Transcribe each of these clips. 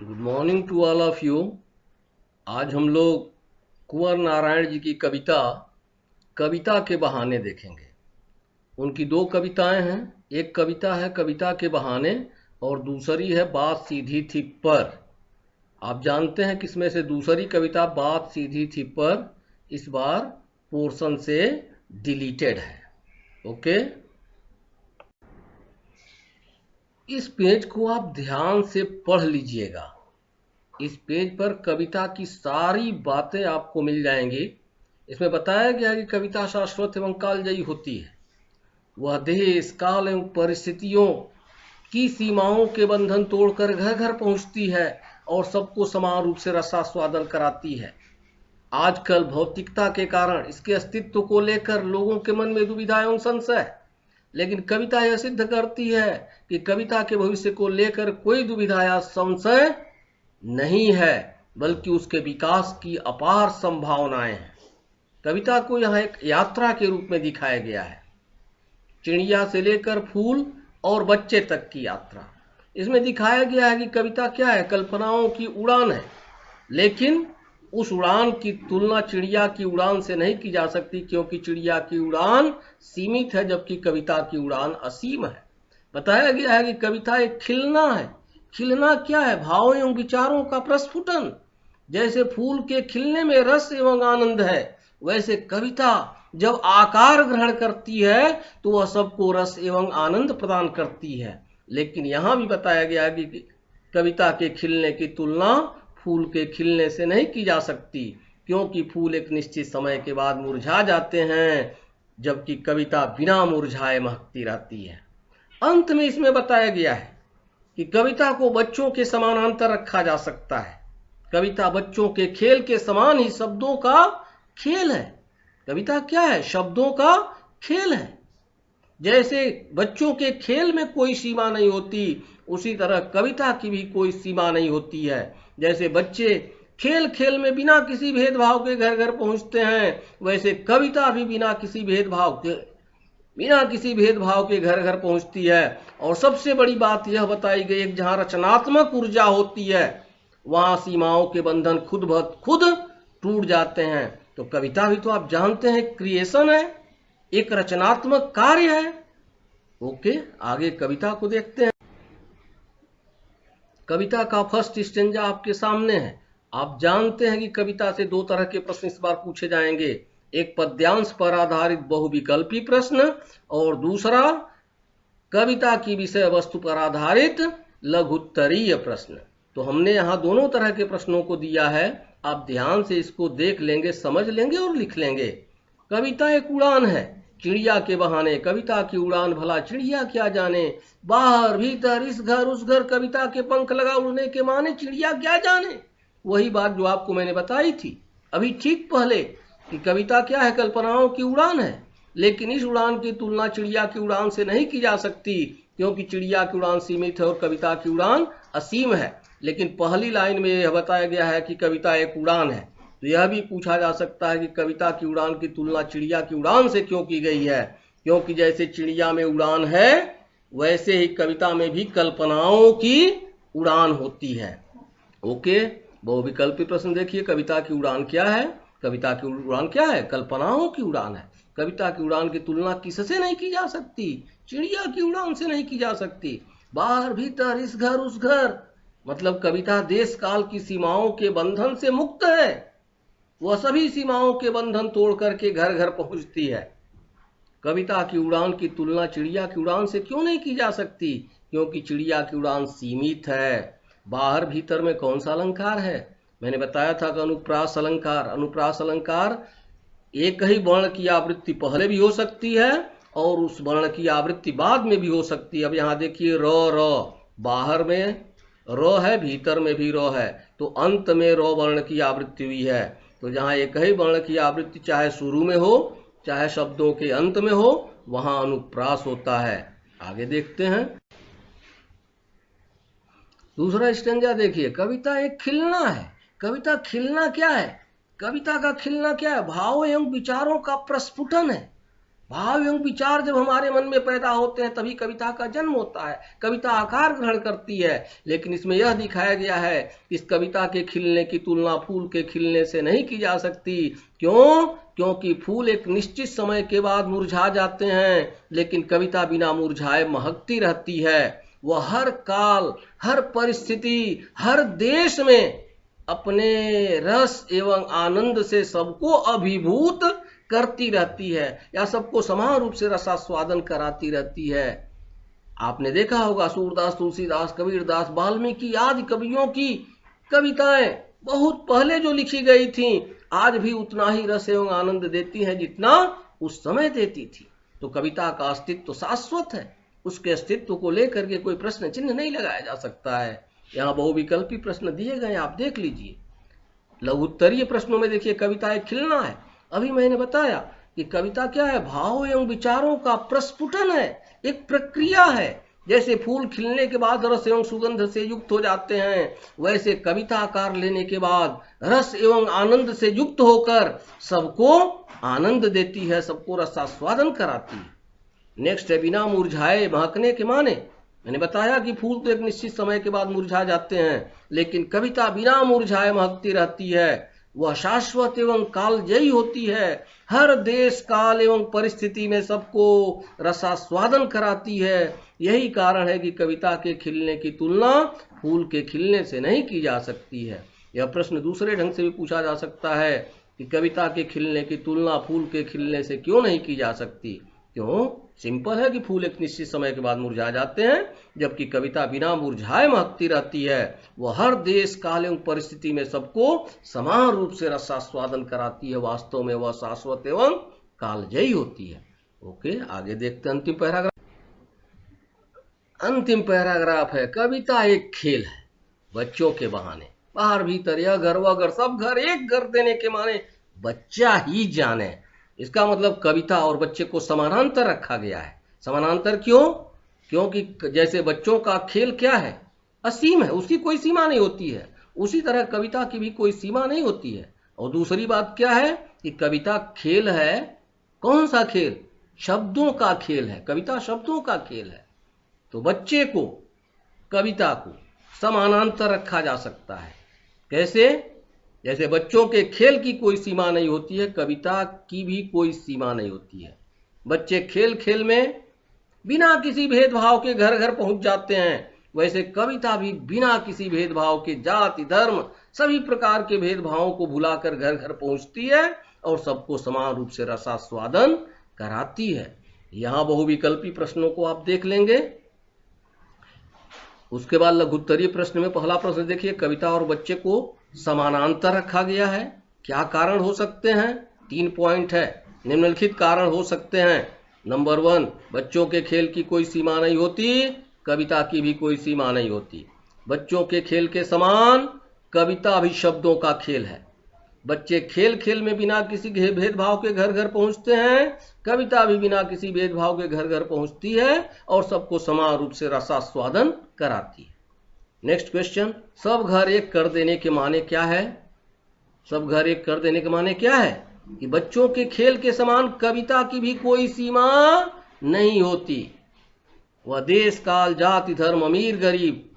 Good morning to all of you. आज हम लोग कुंवर नारायण जी की कविता कविता के बहाने देखेंगे। उनकी दो कविताएं हैं। एक कविता है कविता के बहाने और दूसरी है बात सीधी थी पर। आप जानते हैं कि इसमें से दूसरी कविता बात सीधी थी पर इस बार पोर्शन से डिलीटेड है। ओके, इस पेज को आप ध्यान से पढ़ लीजिएगा। इस पेज पर कविता की सारी बातें आपको मिल जाएंगी। इसमें बताया गया है कि कविता शाश्वत एवं कालजयी होती है। वह देश काल एवं परिस्थितियों की सीमाओं के बंधन तोड़कर घर घर पहुंचती है और सबको समान रूप से रसास्वादन कराती है। आजकल भौतिकता के कारण इसके अस्तित्व को लेकर लोगों के मन में दुविधा एवं संशय है, लेकिन कविता यह सिद्ध करती है कि कविता के भविष्य को लेकर कोई दुविधा या संशय नहीं है, बल्कि उसके विकास की अपार संभावनाएं हैं। कविता को यहाँ एक यात्रा के रूप में दिखाया गया है। चिड़िया से लेकर फूल और बच्चे तक की यात्रा। इसमें दिखाया गया है कि कविता क्या है, कल्पनाओं की उड़ान है, लेकिन उस उड़ान की तुलना चिड़िया की उड़ान से नहीं की जा सकती, क्योंकि चिड़िया की उड़ान सीमित है जबकि कविता की उड़ान असीम है। बताया गया है कि कविता एक खिलना है। खिलना क्या है? भावों एवं विचारों का प्रस्फुटन। जैसे फूल के खिलने में रस एवं आनंद है, वैसे कविता जब आकार ग्रहण करती है तो वह सबको रस एवं आनंद प्रदान करती है। लेकिन यहाँ भी बताया गया है कि कविता के खिलने की तुलना फूल के खिलने से नहीं की जा सकती, क्योंकि फूल एक निश्चित समय के बाद मुरझा जाते हैं, जबकि कविता बिना मुरझाए महकती रहती है। अंत में इसमें बताया गया है कि कविता को बच्चों के समानांतर रखा जा सकता है। कविता बच्चों के खेल के समान ही शब्दों का खेल है। कविता क्या है? शब्दों का खेल है। जैसे बच्चों के खेल में कोई सीमा नहीं होती, उसी तरह कविता की भी कोई सीमा नहीं होती है। जैसे बच्चे खेल खेल में बिना किसी भेदभाव के घर घर पहुंचते हैं, वैसे कविता भी बिना किसी भेदभाव के घर घर पहुंचती है। और सबसे बड़ी बात यह बताई गई है, जहां रचनात्मक ऊर्जा होती है वहां सीमाओं के बंधन खुद ब खुद टूट जाते हैं। तो कविता भी तो आप जानते हैं क्रिएशन है, एक रचनात्मक कार्य है। ओके, आगे कविता को देखते हैं। कविता का फर्स्ट स्टेंजा आपके सामने है। आप जानते हैं कि कविता से दो तरह के प्रश्न इस बार पूछे जाएंगे, एक पद्यांश पर आधारित बहुविकल्पी प्रश्न और दूसरा कविता की विषय वस्तु पर आधारित लघुत्तरीय प्रश्न। तो हमने यहाँ दोनों तरह के प्रश्नों को दिया है। आप ध्यान से इसको देख लेंगे, समझ लेंगे और लिख लेंगे। कविता एक उड़ान है, चिड़िया के बहाने कविता की उड़ान भला चिड़िया क्या जाने, बाहर भीतर इस घर उस घर कविता के पंख लगा उड़ने के माने चिड़िया क्या जाने। वही बात जो आपको मैंने बताई थी अभी ठीक पहले कि कविता क्या है, कल्पनाओं की उड़ान है, लेकिन इस उड़ान की तुलना चिड़िया की उड़ान से नहीं की जा सकती, क्योंकि चिड़िया की उड़ान सीमित है और कविता की उड़ान असीम है। लेकिन पहली लाइन में यह बताया गया है कि कविता एक उड़ान है, तो यह भी पूछा जा सकता है कि कविता की उड़ान की तुलना चिड़िया की उड़ान से क्यों की गई है, क्योंकि जैसे चिड़िया में उड़ान है वैसे ही कविता में भी कल्पनाओं की उड़ान होती है। ओके, बहुविकल्पी प्रश्न देखिए। कविता की उड़ान क्या है? कविता की उड़ान क्या है? कल्पनाओं की उड़ान है। कविता की उड़ान की तुलना किससे नहीं की जा सकती? चिड़िया की उड़ान से नहीं की जा सकती। बाहर भीतर इस घर उस घर, मतलब कविता देश काल की सीमाओं के बंधन से मुक्त है। वह सभी सीमाओं के बंधन तोड़ करके घर घर पहुंचती है। कविता की उड़ान की तुलना चिड़िया की उड़ान से क्यों नहीं की जा सकती? क्योंकि चिड़िया की उड़ान सीमित है। बाहर भीतर में कौन सा अलंकार है? मैंने बताया था कि अनुप्रास अलंकार। अनुप्रास अलंकार एक ही वर्ण की आवृत्ति पहले भी हो सकती है और उस वर्ण की आवृत्ति बाद में भी हो सकती है। अब यहाँ देखिए र र, बाहर में र है, भीतर में भी र है, तो अंत में र वर्ण की आवृत्ति हुई है। तो जहाँ एक ही वर्ण की आवृत्ति चाहे शुरू में हो चाहे शब्दों के अंत में हो, वहां अनुप्रास होता है। आगे देखते हैं दूसरा स्टेंजा देखिए। कविता एक खिलना है। कविता खिलना क्या है? कविता का खिलना क्या है? भावों एवं विचारों का प्रस्फुटन है। भाव एवं विचार जब हमारे मन में पैदा होते हैं तभी कविता का जन्म होता है, कविता आकार ग्रहण करती है। लेकिन इसमें यह दिखाया गया है कि इस कविता के खिलने की तुलना फूल के खिलने से नहीं की जा सकती। क्यों? क्योंकि फूल एक निश्चित समय के बाद मुरझा जाते हैं, लेकिन कविता बिना मुरझाए महकती रहती है। वह हर काल, हर परिस्थिति, हर देश में अपने रस एवं आनंद से सबको अभिभूत करती रहती है, या सबको समान रूप से रसास्वादन कराती रहती है। आपने देखा होगा सूरदास, तुलसीदास, कबीरदास, वाल्मीकि आदि कवियों की कविताएं बहुत पहले जो लिखी गई थीं, आज भी उतना ही रस एवं आनंद देती हैं जितना उस समय देती थी। तो कविता का अस्तित्व तो शाश्वत है, उसके अस्तित्व को लेकर के कोई प्रश्न चिन्ह नहीं लगाया जा सकता है। यहाँ बहुविकल्पी प्रश्न दिए गए, आप देख लीजिए। लघुत्तरीय प्रश्नों में देखिए कविता एक खिलना है। अभी मैंने बताया कि कविता क्या है? भाव एवं विचारों का प्रस्फुटन है, एक प्रक्रिया है। जैसे फूल खिलने के बाद रस एवं सुगंध से युक्त हो जाते हैं, वैसे कविता आकार लेने के बाद रस एवं आनंद से युक्त होकर सबको आनंद देती है, सबको रसास्वादन कराती है। नेक्स्ट है बिना मुरझाए महकने के माने। मैंने बताया कि फूल तो एक निश्चित समय के बाद मुरझा जाते हैं, लेकिन कविता बिना मुरझाए महकती रहती है। वह शाश्वत एवं कालजयी होती है, हर देश काल एवं परिस्थिति में सबको रसास्वादन कराती है। यही कारण है कि कविता के खिलने की तुलना फूल के खिलने से नहीं की जा सकती है। यह प्रश्न दूसरे ढंग से भी पूछा जा सकता है कि कविता के खिलने की तुलना फूल के खिलने से क्यों नहीं की जा सकती? क्यों? सिंपल है कि फूल एक निश्चित समय के बाद मुरझा जाते हैं, जबकि कविता बिना मुरझाए महकती रहती है। वह हर देश काल एवं परिस्थिति में सबको समान रूप से रसास्वादन कराती है। वास्तव में वह शाश्वत एवं कालजयी होती है। ओके, आगे देखते हैं अंतिम पैराग्राफ। अंतिम पैराग्राफ है कविता एक खेल है बच्चों के बहाने। बाहर भीतर यह घर वह घर सब घर एक घर देने के माने बच्चा ही जाने। इसका मतलब कविता और बच्चे को समानांतर रखा गया है। समानांतर क्यों? क्योंकि जैसे बच्चों का खेल क्या है? असीम है, उसकी कोई सीमा नहीं होती है, उसी तरह कविता की भी कोई सीमा नहीं होती है। और दूसरी बात क्या है कि कविता खेल है। कौन सा खेल? शब्दों का खेल है। कविता शब्दों का खेल है। तो बच्चे को, कविता को समानांतर रखा जा सकता है। कैसे? जैसे बच्चों के खेल की कोई सीमा नहीं होती है, कविता की भी कोई सीमा नहीं होती है। बच्चे खेल खेल में बिना किसी भेदभाव के घर घर पहुंच जाते हैं, वैसे कविता भी बिना किसी भेदभाव के जाति, धर्म, सभी प्रकार के भेदभावों को भुलाकर घर घर पहुंचती है और सबको समान रूप से रसास्वादन कराती है। यहाँ बहुविकल्पी प्रश्नों को आप देख लेंगे। उसके बाद लघुत्तरीय प्रश्न में पहला प्रश्न देखिए, कविता और बच्चे को समानांतर रखा गया है, क्या कारण हो सकते हैं? 3 पॉइंट है। निम्नलिखित कारण हो सकते हैं। नंबर 1, बच्चों के खेल की कोई सीमा नहीं होती, कविता की भी कोई सीमा नहीं होती। बच्चों के खेल के समान कविता भी शब्दों का खेल है। बच्चे खेल खेल में बिना किसी भेदभाव के घर घर पहुंचते हैं, कविता भी बिना किसी भेदभाव के घर घर पहुंचती है और सबको समान रूप से रसास्वादन कराती है। नेक्स्ट क्वेश्चन, सब घर एक कर देने के माने क्या है? सब घर एक कर देने के माने क्या है? कि बच्चों के खेल के समान कविता की भी कोई सीमा नहीं होती। वह देश काल, जाति, धर्म, अमीर गरीब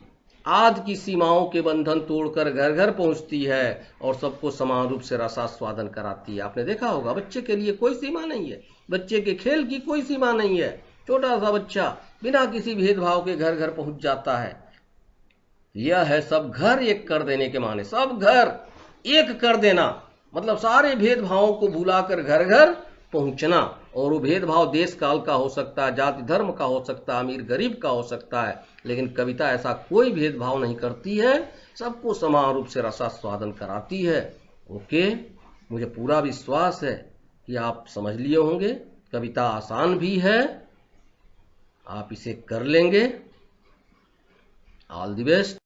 आदि की सीमाओं के बंधन तोड़कर घर घर पहुंचती है और सबको समान रूप से रसास्वादन कराती है। आपने देखा होगा बच्चे के लिए कोई सीमा नहीं है, बच्चे के खेल की कोई सीमा नहीं है। छोटा सा बच्चा बिना किसी भेदभाव के घर घर पहुंच जाता है। यह है सब घर एक कर देने के माने। सब घर एक कर देना मतलब सारे भेदभावों को भुलाकर घर घर पहुंचना। और वो भेदभाव देश काल का हो सकता है, जाति धर्म का हो सकता है, अमीर गरीब का हो सकता है, लेकिन कविता ऐसा कोई भेदभाव नहीं करती है, सबको समान रूप से रसास्वादन कराती है। ओके, मुझे पूरा विश्वास है कि आप समझ लिए होंगे। कविता आसान भी है, आप इसे कर लेंगे। All the best.